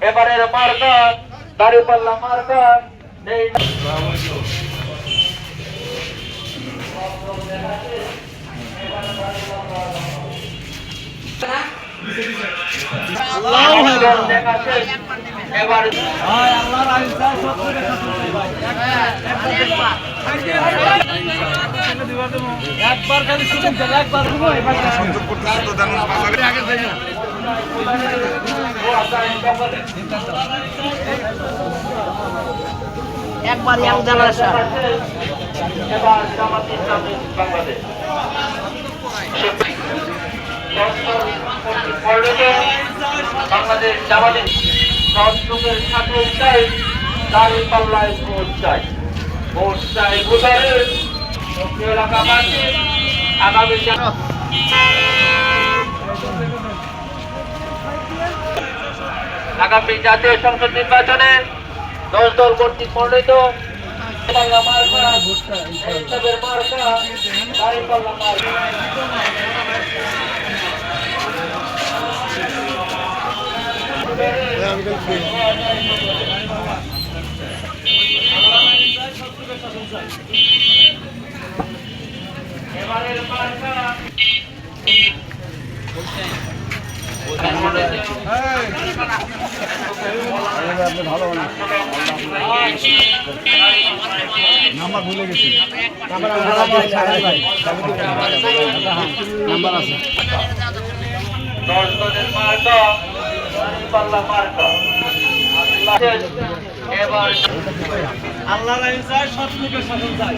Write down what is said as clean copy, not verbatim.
এবার এবারের মার্কা দাঁড়িপাল্লা মার্কা এবার একবার খালি শুনেন একবার একবার ইয়াং জেনারেশন এবার জামাত ইসলামী বাংলাদেশ বাংলাদেশ জামাত সহযোগের সাথে চাই দাঁড়িপাল্লায় ভোট চাই ভোট চাই ভোটারের এলাকাবাসী আগামী আগামী জাতীয় সংসদ নির্বাচনে 10 দল কর্তৃক মনোনীত এবারের মার্কা ভালো নাম্বার ভুলে গেছি নাম্বার আছে 10 দলের মার্কা দাঁড়িপাল্লা মার্কা এবার আল্লাহর আইন চাই সৎলোকের শাসন চাই